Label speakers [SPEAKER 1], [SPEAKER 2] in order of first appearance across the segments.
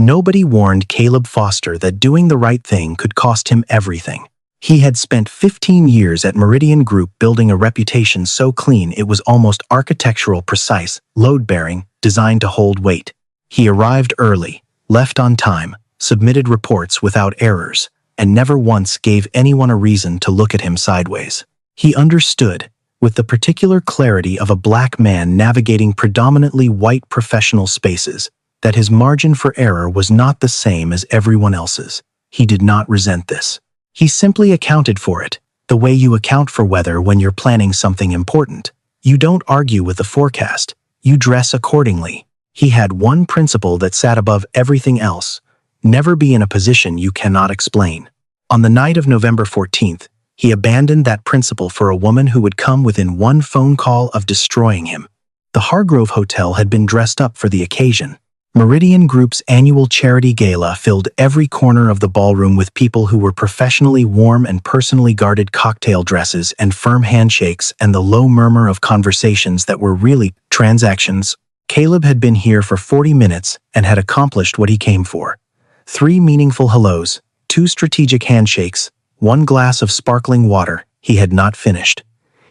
[SPEAKER 1] Nobody warned Caleb Foster that doing the right thing could cost him everything. He had spent 15 years at Meridian Group building a reputation so clean it was almost architectural precise, load-bearing, designed to hold weight. He arrived early, left on time, submitted reports without errors, and never once gave anyone a reason to look at him sideways. He understood, with the particular clarity of a black man navigating predominantly white professional spaces, that his margin for error was not the same as everyone else's. He did not resent this. He simply accounted for it, the way you account for weather when you're planning something important. You don't argue with the forecast, you dress accordingly. He had one principle that sat above everything else: never be in a position you cannot explain. On the night of November 14th, he abandoned that principle for a woman who would come within one phone call of destroying him. The Hargrove Hotel had been dressed up for the occasion. Meridian Group's annual charity gala filled every corner of the ballroom with people who were professionally warm and personally guarded cocktail dresses and firm handshakes and the low murmur of conversations that were really transactions. Caleb had been here for 40 minutes and had accomplished what he came for. 3 meaningful hellos, 2 strategic handshakes, 1 glass of sparkling water. He had not finished.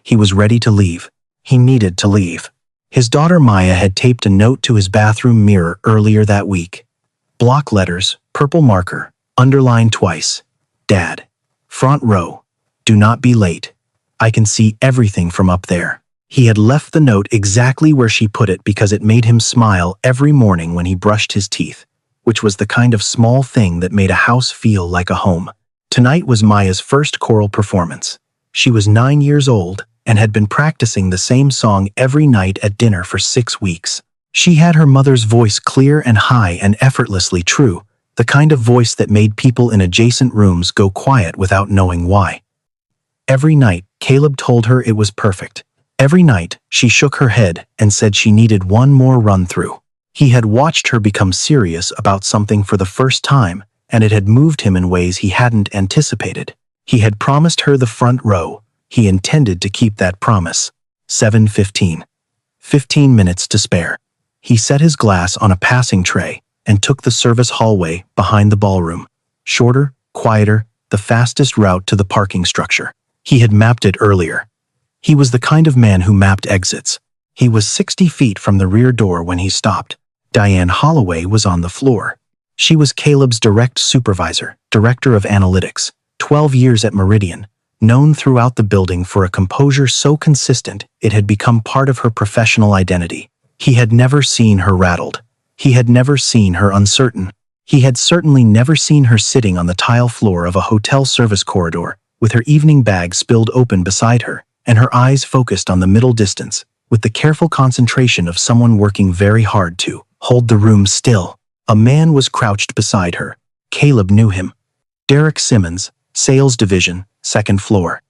[SPEAKER 1] He was ready to leave. He needed to leave. His daughter Maya had taped a note to his bathroom mirror earlier that week. Block letters, purple marker, underlined twice. Dad. Front row. Do not be late. I can see everything from up there. He had left the note exactly where she put it because it made him smile every morning when he brushed his teeth, which was the kind of small thing that made a house feel like a home. Tonight was Maya's first choral performance. She was 9 years old and had been practicing the same song every night at dinner for 6 weeks. She had her mother's voice clear and high and effortlessly true, the kind of voice that made people in adjacent rooms go quiet without knowing why. Every night, Caleb told her it was perfect. Every night, she shook her head and said she needed one more run-through. He had watched her become serious about something for the first time, and it had moved him in ways he hadn't anticipated. He had promised her the front row. He intended to keep that promise. 7:15. 15 minutes to spare. He set his glass on a passing tray and took the service hallway behind the ballroom. Shorter, quieter, the fastest route to the parking structure. He had mapped it earlier. He was the kind of man who mapped exits. He was 60 feet from the rear door when he stopped. Diane Holloway was on the floor. She was Caleb's direct supervisor, director of analytics, 12 years at Meridian, known throughout the building for a composure so consistent it had become part of her professional identity. He had never seen her rattled. He had never seen her uncertain. He had certainly never seen her sitting on the tile floor of a hotel service corridor, with her evening bag spilled open beside her, and her eyes focused on the middle distance, with the careful concentration of someone working very hard to hold the room still. A man was crouched beside her. Caleb knew him. Derek Simmons, Sales Division, 2nd floor.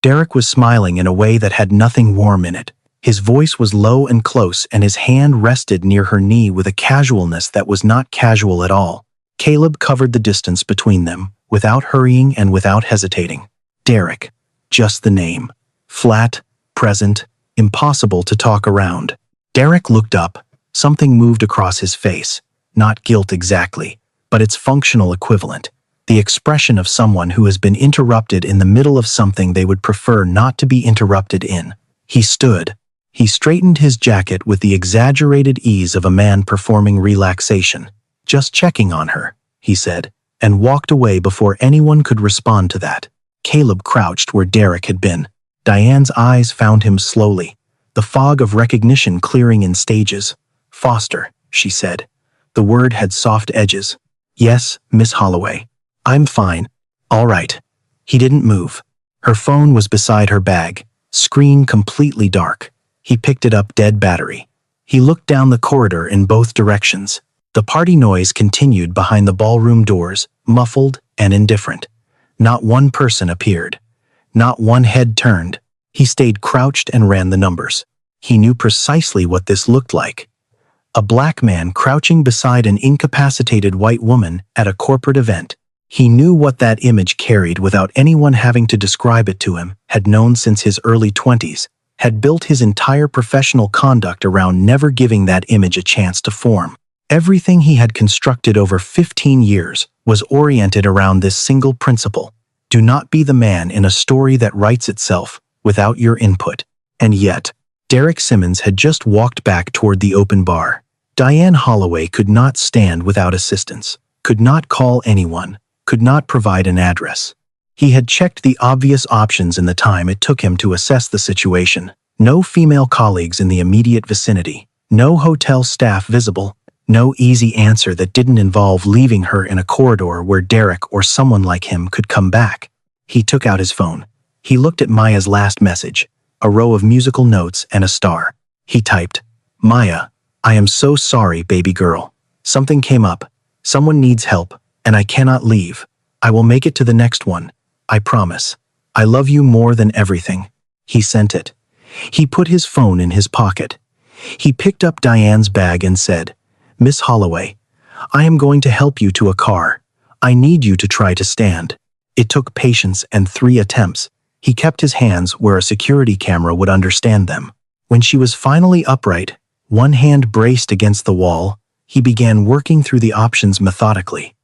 [SPEAKER 1] Derek was smiling in a way that had nothing warm in it. His voice was low and close, and his hand rested near her knee with a casualness that was not casual at all. Caleb covered the distance between them, without hurrying and without hesitating. Derek. Just the name. Flat, present, impossible to talk around. Derek looked up. Something moved across his face. Not guilt exactly, but its functional equivalent. The expression of someone who has been interrupted in the middle of something they would prefer not to be interrupted in. He stood. He straightened his jacket with the exaggerated ease of a man performing relaxation. Just checking on her, he said, and walked away before anyone could respond to that. Caleb crouched where Derek had been. Diane's eyes found him slowly, the fog of recognition clearing in stages. Foster, she said. The word had soft edges. Yes, Miss Holloway. I'm fine. All right. He didn't move. Her phone was beside her bag, screen completely dark. He picked it up, dead battery. He looked down the corridor in both directions. The party noise continued behind the ballroom doors, muffled and indifferent. Not one person appeared. Not one head turned. He stayed crouched and ran the numbers. He knew precisely what this looked like. A black man crouching beside an incapacitated white woman at a corporate event. He knew what that image carried without anyone having to describe it to him, had known since his early 20s, had built his entire professional conduct around never giving that image a chance to form. Everything he had constructed over 15 years was oriented around this single principle. Do not be the man in a story that writes itself without your input. And yet, Derek Simmons had just walked back toward the open bar. Diane Holloway could not stand without assistance, could not call anyone, could not provide an address. He had checked the obvious options in the time it took him to assess the situation. No female colleagues in the immediate vicinity, no hotel staff visible, no easy answer that didn't involve leaving her in a corridor where Derek or someone like him could come back. He took out his phone. He looked at Maya's last message, a row of musical notes and a star. He typed, "Maya, I am so sorry, baby girl. Something came up. Someone needs help, and I cannot leave. I will make it to the next one. I promise. I love you more than everything." He sent it. He put his phone in his pocket. He picked up Diane's bag and said, "Miss Holloway, I am going to help you to a car. I need you to try to stand." It took patience and 3 attempts. He kept his hands where a security camera would understand them. When she was finally upright, one hand braced against the wall, he began working through the options methodically.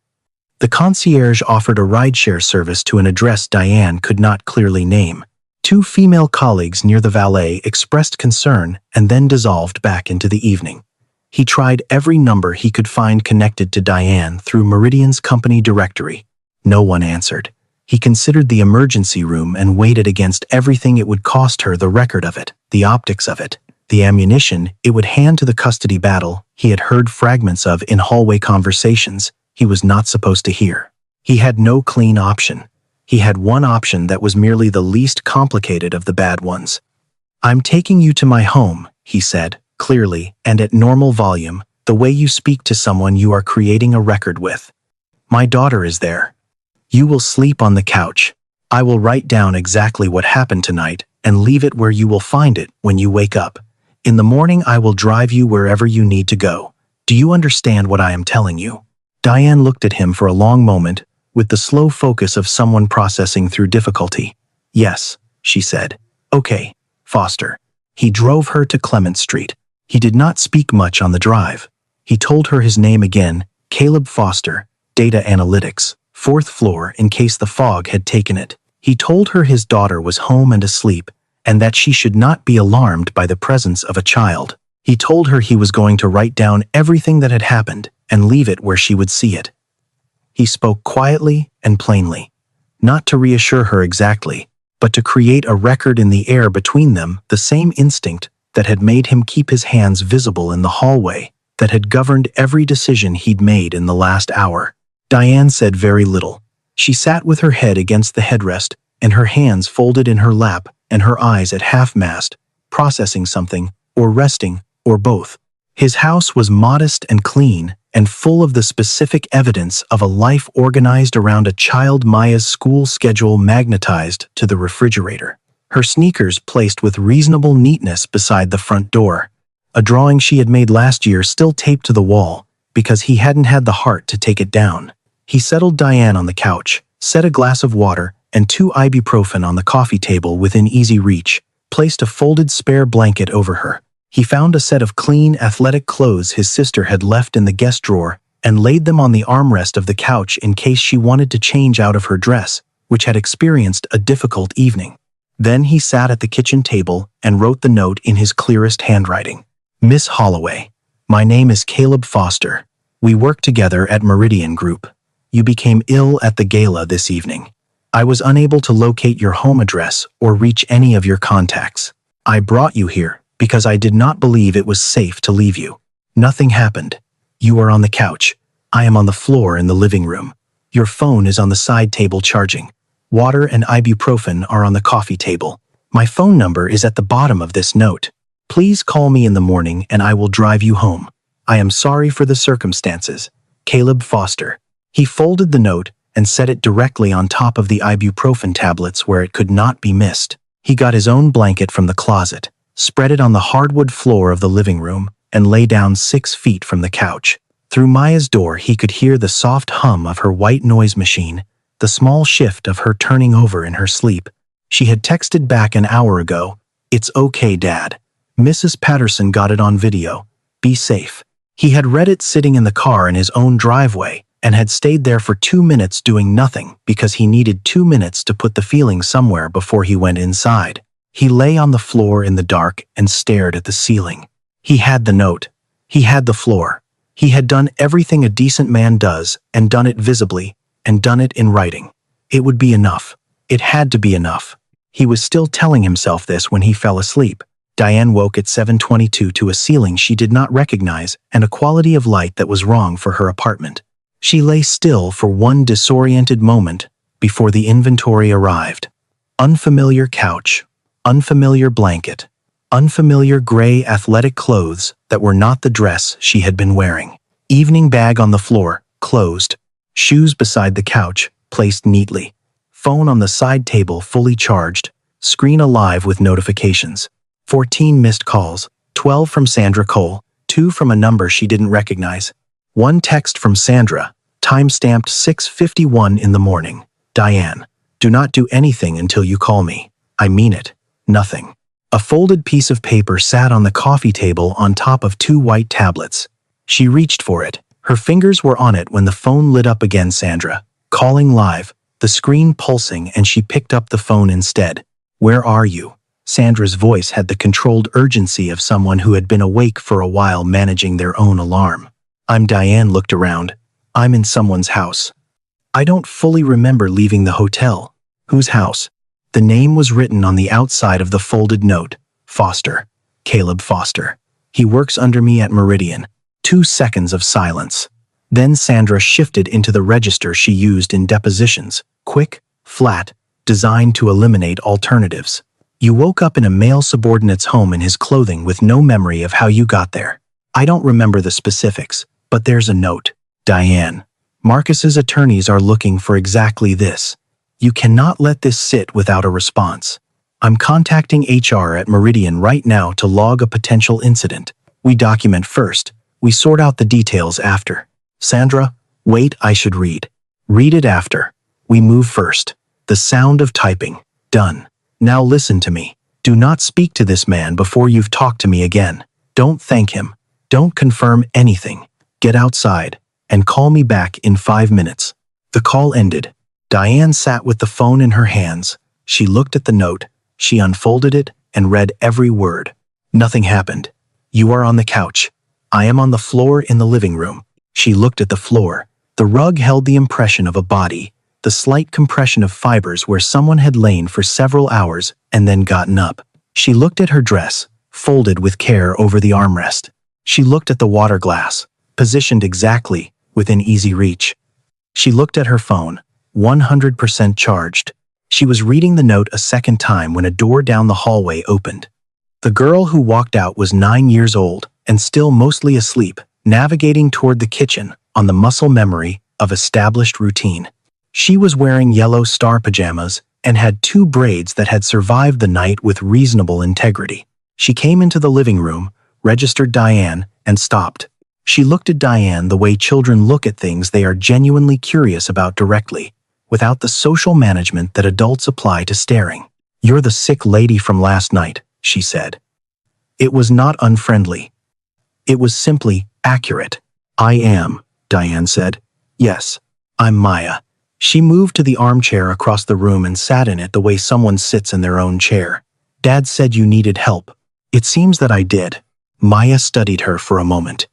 [SPEAKER 1] The concierge offered a rideshare service to an address Diane could not clearly name. 2 female colleagues near the valet expressed concern and then dissolved back into the evening. He tried every number he could find connected to Diane through Meridian's company directory. No one answered. He considered the emergency room and weighed it against everything it would cost her, the record of it, the optics of it, the ammunition it would hand to the custody battle he had heard fragments of in hallway conversations he was not supposed to hear. He had no clean option. He had one option that was merely the least complicated of the bad ones. "I'm taking you to my home," he said, clearly and at normal volume, the way you speak to someone you are creating a record with. "My daughter is there. You will sleep on the couch. I will write down exactly what happened tonight and leave it where you will find it when you wake up. In the morning I will drive you wherever you need to go. Do you understand what I am telling you?" Diane looked at him for a long moment, with the slow focus of someone processing through difficulty. "Yes," she said. "Okay, Foster." He drove her to Clement Street. He did not speak much on the drive. He told her his name again, Caleb Foster, Data Analytics, 4th floor, in case the fog had taken it. He told her his daughter was home and asleep, and that she should not be alarmed by the presence of a child. He told her he was going to write down everything that had happened and leave it where she would see it. He spoke quietly and plainly, not to reassure her exactly, but to create a record in the air between them, the same instinct that had made him keep his hands visible in the hallway, that had governed every decision he'd made in the last hour. Diane said very little. She sat with her head against the headrest and her hands folded in her lap and her eyes at half-mast, processing something, or resting, or both. His house was modest and clean, and full of the specific evidence of a life organized around a child. Maya's school schedule magnetized to the refrigerator. Her sneakers placed with reasonable neatness beside the front door. A drawing she had made last year still taped to the wall, because he hadn't had the heart to take it down. He settled Diane on the couch, set a glass of water and 2 ibuprofen on the coffee table within easy reach, placed a folded spare blanket over her. He found a set of clean, athletic clothes his sister had left in the guest drawer and laid them on the armrest of the couch in case she wanted to change out of her dress, which had experienced a difficult evening. Then he sat at the kitchen table and wrote the note in his clearest handwriting. "Miss Holloway, my name is Caleb Foster. We work together at Meridian Group. You became ill at the gala this evening. I was unable to locate your home address or reach any of your contacts. I brought you here because I did not believe it was safe to leave you. Nothing happened. You are on the couch. I am on the floor in the living room. Your phone is on the side table charging. Water and ibuprofen are on the coffee table. My phone number is at the bottom of this note. Please call me in the morning and I will drive you home. I am sorry for the circumstances. Caleb Foster." He folded the note and set it directly on top of the ibuprofen tablets where it could not be missed. He got his own blanket from the closet, spread it on the hardwood floor of the living room, and lay down 6 feet from the couch. Through Maya's door he could hear the soft hum of her white noise machine, the small shift of her turning over in her sleep. She had texted back an hour ago, "It's okay, Dad. Mrs. Patterson got it on video. Be safe." He had read it sitting in the car in his own driveway and had stayed there for 2 minutes doing nothing because he needed 2 minutes to put the feeling somewhere before he went inside. He lay on the floor in the dark and stared at the ceiling. He had the note. He had the floor. He had done everything a decent man does and done it visibly and done it in writing. It would be enough. It had to be enough. He was still telling himself this when he fell asleep. Diane woke at 7:22 to a ceiling she did not recognize and a quality of light that was wrong for her apartment. She lay still for one disoriented moment before the inventory arrived. Unfamiliar couch, unfamiliar blanket, unfamiliar gray athletic clothes that were not the dress she had been wearing. Evening bag on the floor, closed. Shoes beside the couch, placed neatly. Phone on the side table fully charged. Screen alive with notifications. 14 missed calls, 12 from Sandra Cole, 2 from a number she didn't recognize. 1 text from Sandra, time-stamped 6:51 in the morning. Diane, do not do anything until you call me. I mean it. Nothing. A folded piece of paper sat on the coffee table on top of 2 white tablets. She reached for it. Her fingers were on it when the phone lit up again. Sandra, calling live, the screen pulsing, and she picked up the phone instead. Where are you? Sandra's voice had the controlled urgency of someone who had been awake for a while managing their own alarm. I'm Diane. Looked around. I'm in someone's house. I don't fully remember leaving the hotel. Whose house? The name was written on the outside of the folded note. Foster. Caleb Foster. He works under me at Meridian. 2 seconds of silence. Then Sandra shifted into the register she used in depositions. Quick, flat, designed to eliminate alternatives. You woke up in a male subordinate's home in his clothing with no memory of how you got there. I don't remember the specifics, but there's a note. Diane, Marcus's attorneys are looking for exactly this. You cannot let this sit without a response. I'm contacting HR at Meridian right now to log a potential incident. We document first. We sort out the details after. Sandra, wait, I should read. Read it after. We move first. The sound of typing. Done. Now listen to me. Do not speak to this man before you've talked to me again. Don't thank him. Don't confirm anything. Get outside and call me back in 5 minutes. The call ended. Diane sat with the phone in her hands. She looked at the note. She unfolded it and read every word. Nothing happened. You are on the couch. I am on the floor in the living room. She looked at the floor. The rug held the impression of a body, the slight compression of fibers where someone had lain for several hours and then gotten up. She looked at her dress, folded with care over the armrest. She looked at the water glass, positioned exactly within easy reach. She looked at her phone, 100% charged. She was reading the note a second time when a door down the hallway opened. The girl who walked out was 9 years old and still mostly asleep, navigating toward the kitchen on the muscle memory of established routine. She was wearing yellow star pajamas and had 2 braids that had survived the night with reasonable integrity. She came into the living room, registered Diane, and stopped. She looked at Diane the way children look at things they are genuinely curious about directly, without the social management that adults apply to staring. You're the sick lady from last night, she said. It was not unfriendly. It was simply accurate. I am, Diane said. Yes, I'm Maya. She moved to the armchair across the room and sat in it the way someone sits in their own chair. Dad said you needed help. It seems that I did. Maya studied her for a moment.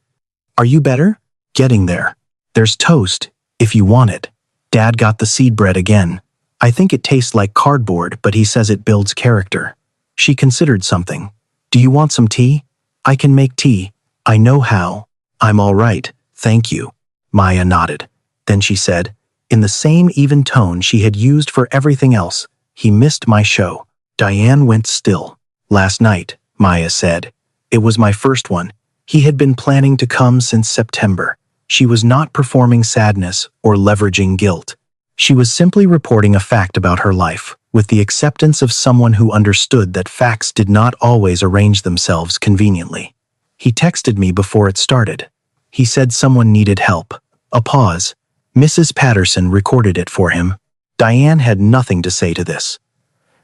[SPEAKER 1] Are you better? Getting there. There's toast, if you want it. Dad got the seed bread again. I think it tastes like cardboard, but he says it builds character. She considered something. Do you want some tea? I can make tea. I know how. I'm all right, thank you. Maya nodded. Then she said, in the same even tone she had used for everything else, he missed my show. Diane went still. Last night, Maya said. It was my first one. He had been planning to come since September. She was not performing sadness or leveraging guilt. She was simply reporting a fact about her life, with the acceptance of someone who understood that facts did not always arrange themselves conveniently. He texted me before it started. He said someone needed help. A pause. Mrs. Patterson recorded it for him. Diane had nothing to say to this.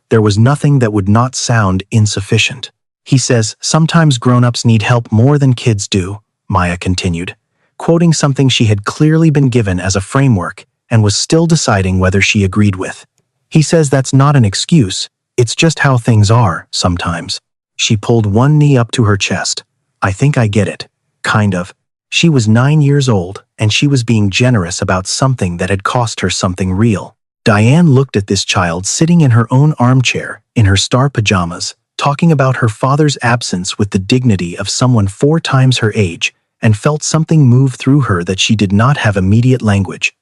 [SPEAKER 1] There was nothing that would not sound insufficient. He says, sometimes grown-ups need help more than kids do, Maya continued, quoting something she had clearly been given as a framework and was still deciding whether she agreed with. He says that's not an excuse, it's just how things are, sometimes. She pulled one knee up to her chest. I think I get it. Kind of. She was 9 years old, and she was being generous about something that had cost her something real. Diane looked at this child sitting in her own armchair, in her star pajamas, talking about her father's absence with the dignity of someone 4 times her age, and felt something move through her that she did not have immediate language.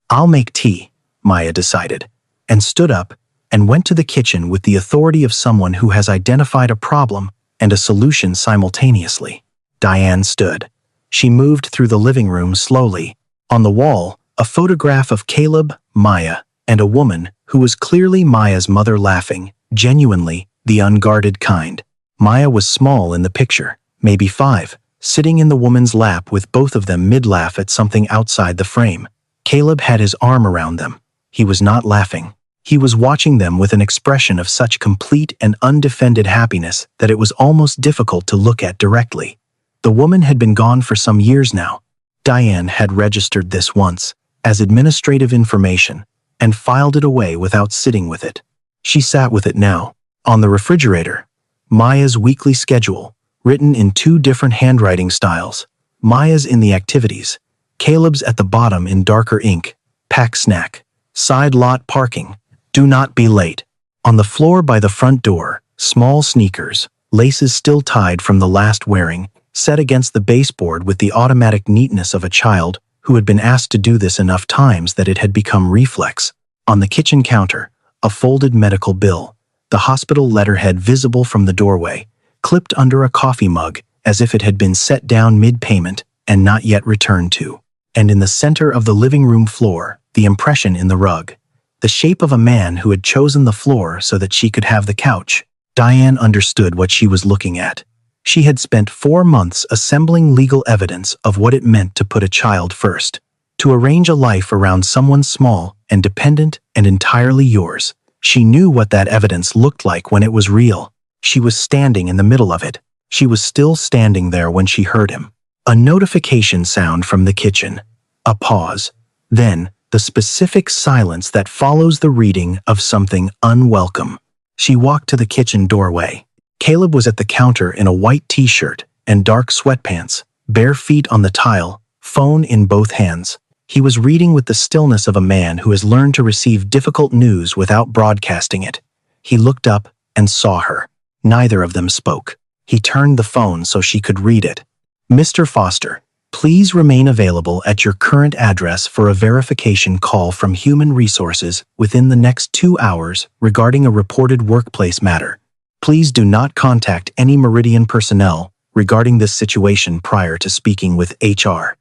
[SPEAKER 1] I'll make tea, Maya decided, and stood up and went to the kitchen with the authority of someone who has identified a problem and a solution simultaneously. Diane stood. She moved through the living room slowly. On the wall, a photograph of Caleb, Maya, and a woman who was clearly Maya's mother laughing, genuinely, the unguarded kind. Maya was small in the picture, maybe 5, sitting in the woman's lap with both of them mid-laugh at something outside the frame. Caleb had his arm around them. He was not laughing. He was watching them with an expression of such complete and undefended happiness that it was almost difficult to look at directly. The woman had been gone for some years now. Diane had registered this once, as administrative information, and filed it away without sitting with it. She sat with it now. On the refrigerator, Maya's weekly schedule, written in 2 different handwriting styles. Maya's in the activities, Caleb's at the bottom in darker ink. Pack snack. Side lot parking. Do not be late. On the floor by the front door, small sneakers, laces still tied from the last wearing, set against the baseboard with the automatic neatness of a child who had been asked to do this enough times that it had become reflex. On the kitchen counter, a folded medical bill, the hospital letterhead visible from the doorway, clipped under a coffee mug as if it had been set down mid-payment and not yet returned to. And in the center of the living room floor, the impression in the rug, the shape of a man who had chosen the floor so that she could have the couch. Diane understood what she was looking at. She had spent 4 months assembling legal evidence of what it meant to put a child first, to arrange a life around someone small and dependent and entirely yours. She knew what that evidence looked like when it was real. She was standing in the middle of it. She was still standing there when she heard him. A notification sound from the kitchen. A pause. Then, the specific silence that follows the reading of something unwelcome. She walked to the kitchen doorway. Caleb was at the counter in a white t-shirt and dark sweatpants, bare feet on the tile, phone in both hands. He was reading with the stillness of a man who has learned to receive difficult news without broadcasting it. He looked up and saw her. Neither of them spoke. He turned the phone so she could read it. Mr. Foster, please remain available at your current address for a verification call from Human Resources within the next 2 hours regarding a reported workplace matter. Please do not contact any Meridian personnel regarding this situation prior to speaking with HR.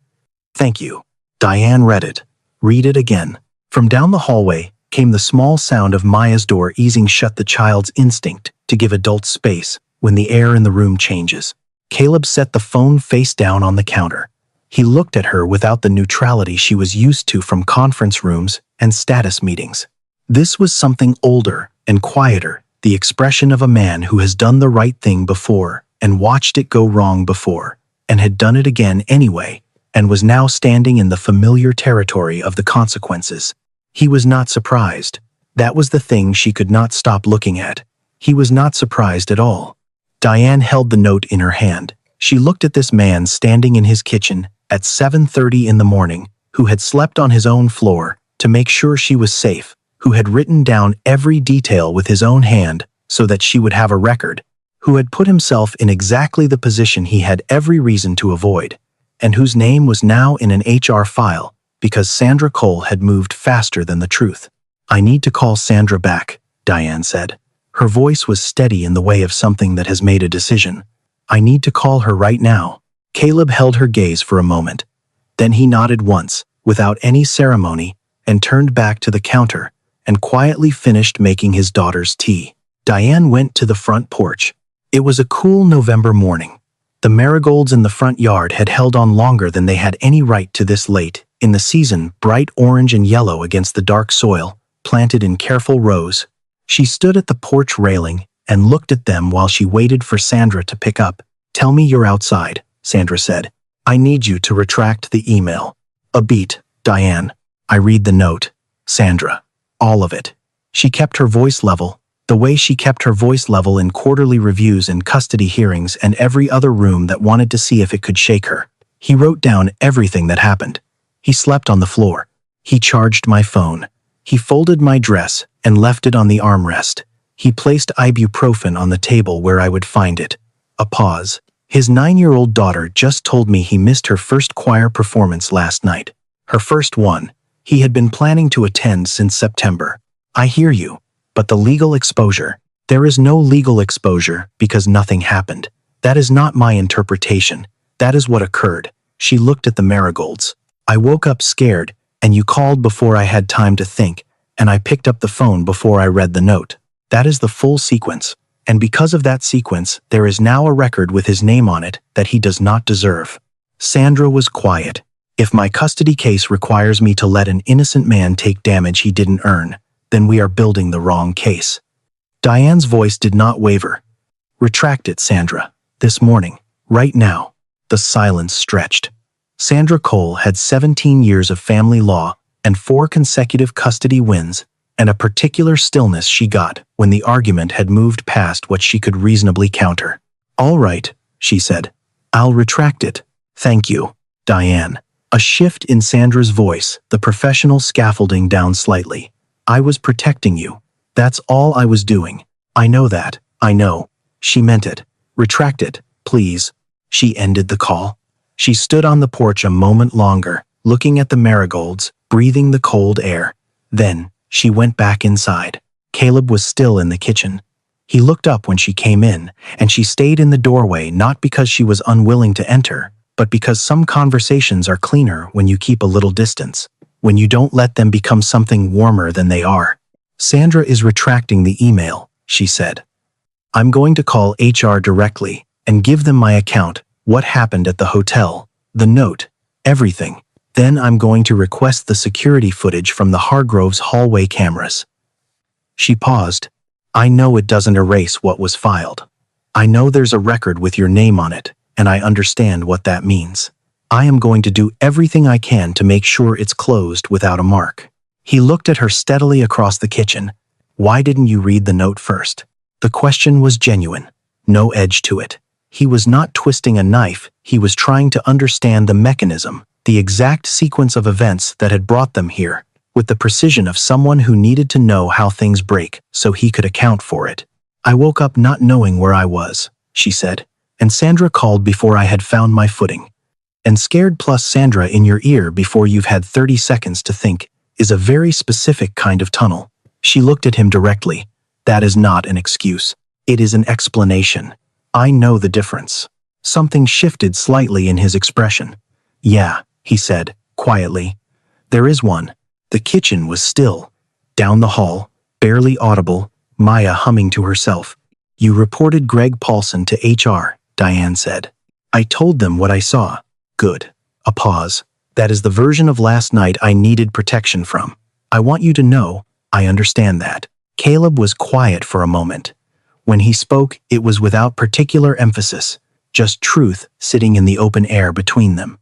[SPEAKER 1] Thank you. Diane read it. Read it again. From down the hallway came the small sound of Maya's door easing shut, the child's instinct to give adults space when the air in the room changes. Caleb set the phone face down on the counter. He looked at her without the neutrality she was used to from conference rooms and status meetings. This was something older and quieter, the expression of a man who has done the right thing before and watched it go wrong before, and had done it again anyway, and was now standing in the familiar territory of the consequences. He was not surprised. That was the thing she could not stop looking at. He was not surprised at all. Diane held the note in her hand. She looked at this man standing in his kitchen at 7:30 in the morning, who had slept on his own floor to make sure she was safe, who had written down every detail with his own hand so that she would have a record, who had put himself in exactly the position he had every reason to avoid, and whose name was now in an HR file because Sandra Cole had moved faster than the truth. I need to call Sandra back, Diane said. Her voice was steady in the way of something that has made a decision. I need to call her right now. Caleb held her gaze for a moment. Then he nodded once, without any ceremony, and turned back to the counter and quietly finished making his daughter's tea. Diane went to the front porch. It was a cool November morning. The marigolds in the front yard had held on longer than they had any right to this late in the season, bright orange and yellow against the dark soil, planted in careful rows. She stood at the porch railing and looked at them while she waited for Sandra to pick up. Tell me you're outside, Sandra said. I need you to retract the email. A beat, Diane. I read the note. Sandra. All of it. She kept her voice level, the way she kept her voice level in quarterly reviews and custody hearings and every other room that wanted to see if it could shake her. He wrote down everything that happened. He slept on the floor. He charged my phone. He folded my dress and left it on the armrest. He placed ibuprofen on the table where I would find it. A pause. His 9-year-old daughter just told me he missed her first choir performance last night. Her first one. He had been planning to attend since September. I hear you. But the legal exposure. There is no legal exposure because nothing happened. That is not my interpretation. That is what occurred. She looked at the marigolds. I woke up scared, and you called before I had time to think, and I picked up the phone before I read the note. That is the full sequence. And because of that sequence, there is now a record with his name on it that he does not deserve. Sandra was quiet. If my custody case requires me to let an innocent man take damage he didn't earn, then we are building the wrong case. Diane's voice did not waver. Retract it, Sandra. This morning. Right now. The silence stretched. Sandra Cole had 17 years of family law and 4 consecutive custody wins, and a particular stillness she got when the argument had moved past what she could reasonably counter. All right, she said. I'll retract it. Thank you, Diane. A shift in Sandra's voice, the professional scaffolding down slightly. I was protecting you. That's all I was doing. I know that. I know. She meant it. Retract it, please. She ended the call. She stood on the porch a moment longer, looking at the marigolds, breathing the cold air. Then, she went back inside. Caleb was still in the kitchen. He looked up when she came in, and she stayed in the doorway not because she was unwilling to enter, but because some conversations are cleaner when you keep a little distance, when you don't let them become something warmer than they are. Sandra is retracting the email, she said. I'm going to call HR directly and give them my account, what happened at the hotel, the note, everything. Then I'm going to request the security footage from the Hargroves hallway cameras. She paused. I know it doesn't erase what was filed. I know there's a record with your name on it, and I understand what that means. I am going to do everything I can to make sure it's closed without a mark. He looked at her steadily across the kitchen. Why didn't you read the note first? The question was genuine. No edge to it. He was not twisting a knife, he was trying to understand the mechanism, the exact sequence of events that had brought them here, with the precision of someone who needed to know how things break so he could account for it. I woke up not knowing where I was, she said, and Sandra called before I had found my footing. And scared plus Sandra in your ear before you've had 30 seconds to think is a very specific kind of tunnel. She looked at him directly. That is not an excuse. It is an explanation. I know the difference. Something shifted slightly in his expression. Yeah, he said, quietly. There is one. The kitchen was still. Down the hall, barely audible, Maya humming to herself. You reported Greg Paulson to HR, Diane said. I told them what I saw. Good. A pause. That is the version of last night I needed protection from. I want you to know, I understand that. Caleb was quiet for a moment. When he spoke, it was without particular emphasis, just truth sitting in the open air between them.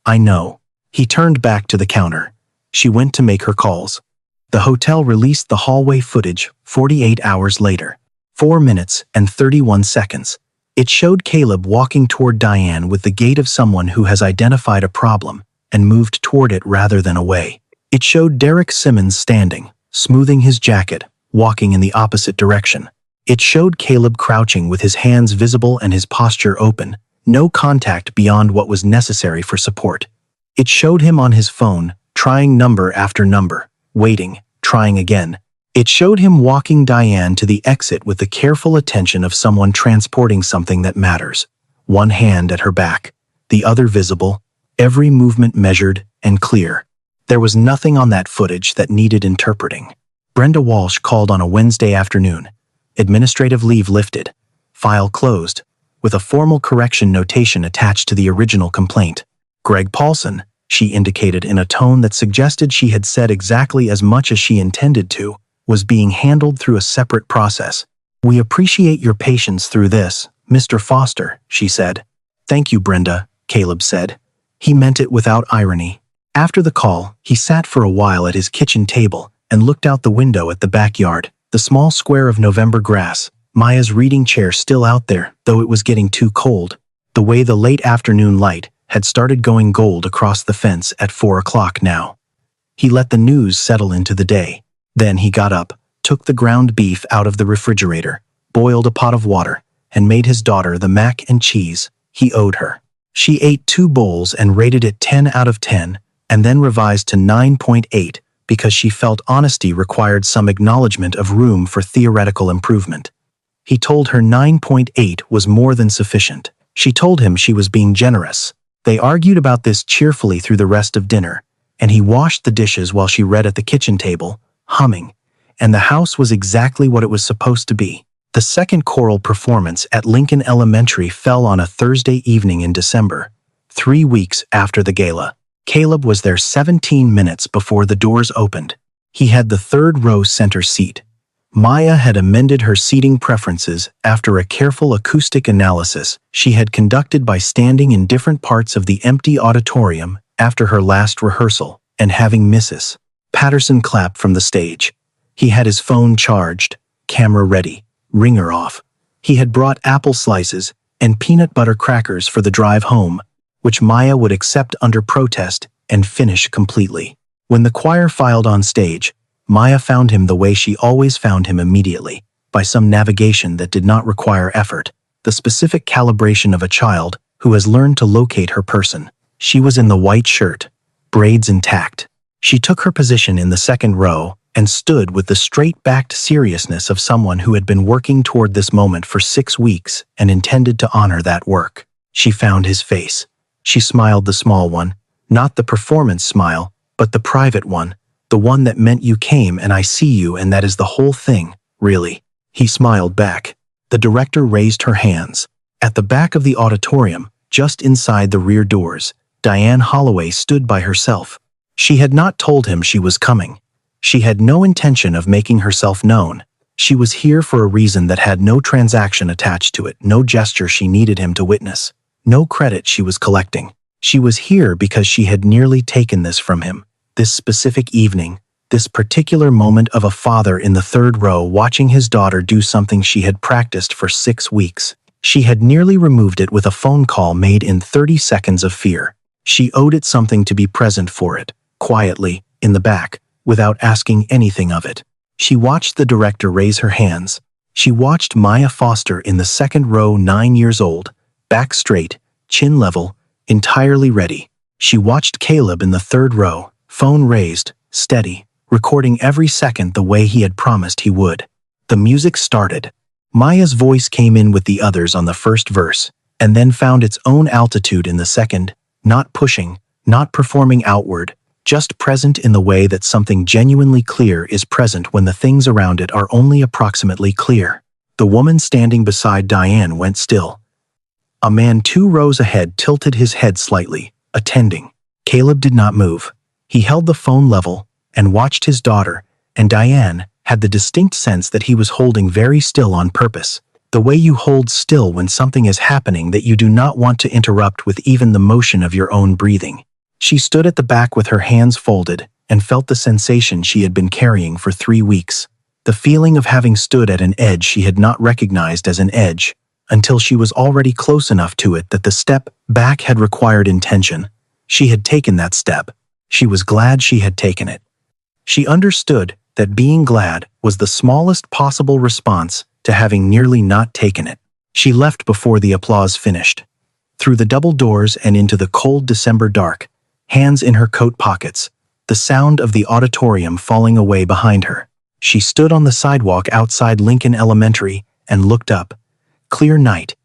[SPEAKER 1] I know. He turned back to the counter. She went to make her calls. The hotel released the hallway footage 48 hours later. 4 minutes and 31 seconds. It showed Caleb walking toward Diane with the gait of someone who has identified a problem and moved toward it rather than away. It showed Derek Simmons standing, smoothing his jacket, walking in the opposite direction. It showed Caleb crouching with his hands visible and his posture open, no contact beyond what was necessary for support. It showed him on his phone, trying number after number, waiting, trying again. It showed him walking Diane to the exit with the careful attention of someone transporting something that matters. One hand at her back, the other visible, every movement measured and clear. There was nothing on that footage that needed interpreting. Brenda Walsh called on a Wednesday afternoon. Administrative leave lifted. File closed, with a formal correction notation attached to the original complaint. Greg Paulson, she indicated in a tone that suggested she had said exactly as much as she intended to, was being handled through a separate process. We appreciate your patience through this, Mr. Foster, she said. "Thank you, Brenda," Caleb said. He meant it without irony. After the call, he sat for a while at his kitchen table and looked out the window at the backyard, the small square of November grass, Maya's reading chair still out there, though it was getting too cold. The way the late afternoon light had started going gold across the fence at 4 o'clock now. He let the news settle into the day. Then he got up, took the ground beef out of the refrigerator, boiled a pot of water, and made his daughter the mac and cheese he owed her. She ate 2 bowls and rated it 10 out of 10, and then revised to 9.8 because she felt honesty required some acknowledgement of room for theoretical improvement. He told her 9.8 was more than sufficient. She told him she was being generous. They argued about this cheerfully through the rest of dinner, and he washed the dishes while she read at the kitchen table, humming, and the house was exactly what it was supposed to be. The second choral performance at Lincoln Elementary fell on a Thursday evening in December, 3 weeks after the gala. Caleb was there 17 minutes before the doors opened. He had the 3rd row center seat. Maya had amended her seating preferences after a careful acoustic analysis she had conducted by standing in different parts of the empty auditorium after her last rehearsal and having Mrs. Patterson clap from the stage. He had his phone charged, camera ready, ringer off. He had brought apple slices and peanut butter crackers for the drive home, which Maya would accept under protest and finish completely. When the choir filed on stage, Maya found him the way she always found him immediately, by some navigation that did not require effort, the specific calibration of a child who has learned to locate her person. She was in the white shirt, braids intact. She took her position in the 2nd row and stood with the straight-backed seriousness of someone who had been working toward this moment for 6 weeks and intended to honor that work. She found his face. She smiled, the small one, not the performance smile, but the private one, the one that meant you came and I see you and that is the whole thing, really. He smiled back. The director raised her hands. At the back of the auditorium, just inside the rear doors, Diane Holloway stood by herself. She had not told him she was coming. She had no intention of making herself known. She was here for a reason that had no transaction attached to it, no gesture she needed him to witness, no credit she was collecting. She was here because she had nearly taken this from him. This specific evening, this particular moment of a father in the 3rd row watching his daughter do something she had practiced for 6 weeks. She had nearly removed it with a phone call made in 30 seconds of fear. She owed it something to be present for it, quietly, in the back, without asking anything of it. She watched the director raise her hands. She watched Maya Foster in the 2nd row, 9 years old, back straight, chin level, entirely ready. She watched Caleb in the 3rd row, phone raised, steady, recording every second the way he had promised he would. The music started. Maya's voice came in with the others on the first verse, and then found its own altitude in the second, not pushing, not performing outward, just present in the way that something genuinely clear is present when the things around it are only approximately clear. The woman standing beside Diane went still. A man 2 rows ahead tilted his head slightly, attending. Caleb did not move. He held the phone level and watched his daughter, and Diane had the distinct sense that he was holding very still on purpose, the way you hold still when something is happening that you do not want to interrupt with even the motion of your own breathing. She stood at the back with her hands folded and felt the sensation she had been carrying for 3 weeks, the feeling of having stood at an edge she had not recognized as an edge, until she was already close enough to it that the step back had required intention. She had taken that step. She was glad she had taken it. She understood that being glad was the smallest possible response to having nearly not taken it. She left before the applause finished. Through the double doors and into the cold December dark, hands in her coat pockets, the sound of the auditorium falling away behind her. She stood on the sidewalk outside Lincoln Elementary and looked up. Clear night,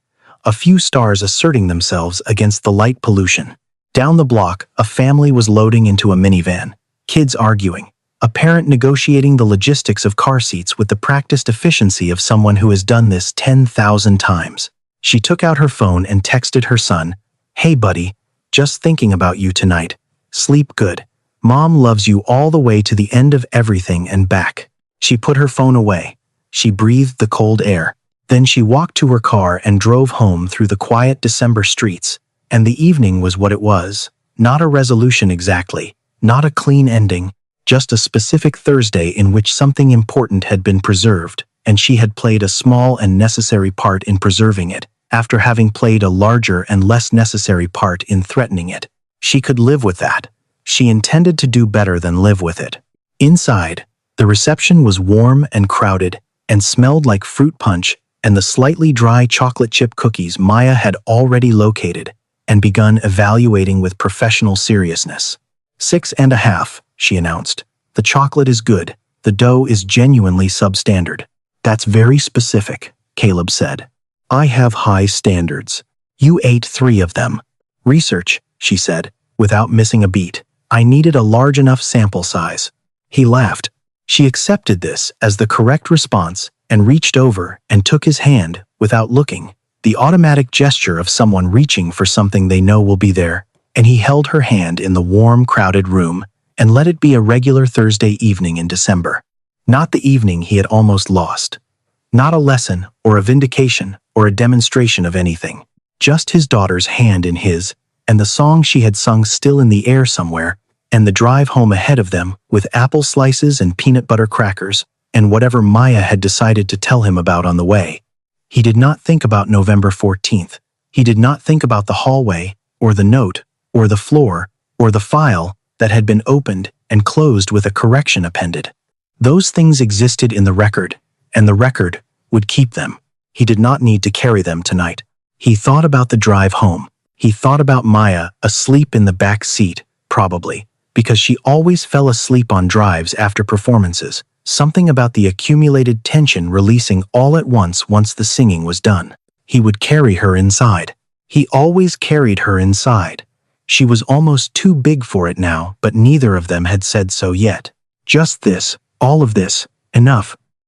[SPEAKER 1] a few stars asserting themselves against the light pollution. Down the block, a family was loading into a minivan, kids arguing, a parent negotiating the logistics of car seats with the practiced efficiency of someone who has done this 10,000 times. She took out her phone and texted her son, "Hey buddy, just thinking about you tonight. Sleep good. Mom loves you all the way to the end of everything and back." She put her phone away. She breathed the cold air. Then she walked to her car and drove home through the quiet December streets, and the evening was what it was. Not a resolution exactly, not a clean ending, just a specific Thursday in which something important had been preserved, and she had played a small and necessary part in preserving it, after having played a larger and less necessary part in threatening it. She could live with that. She intended to do better than live with it. Inside, the reception was warm and crowded, and smelled like fruit punch and the slightly dry chocolate chip cookies Maya had already located and begun evaluating with professional seriousness. 6.5, she announced. The chocolate is good. The dough is genuinely substandard. That's very specific, Caleb said. I have high standards. You ate 3 of them. Research, she said, without missing a beat. I needed a large enough sample size. He laughed. She accepted this as the correct response and reached over and took his hand without looking, the automatic gesture of someone reaching for something they know will be there, and he held her hand in the warm, crowded room and let it be a regular Thursday evening in December. Not the evening he had almost lost. Not a lesson or a vindication or a demonstration of anything. Just his daughter's hand in his, and the song she had sung still in the air somewhere, and the drive home ahead of them with apple slices and peanut butter crackers, and whatever Maya had decided to tell him about on the way. He did not think about November 14th. He did not think about the hallway, or the note, or the floor, or the file that had been opened and closed with a correction appended. Those things existed in the record, and the record would keep them. He did not need to carry them tonight. He thought about the drive home. He thought about Maya asleep in the back seat, probably, because she always fell asleep on drives after performances. Something about the accumulated tension releasing all at once the singing was done. He would carry her inside. He always carried her inside. She was almost too big for it now, but neither of them had said so yet. Just this, all of this, enough,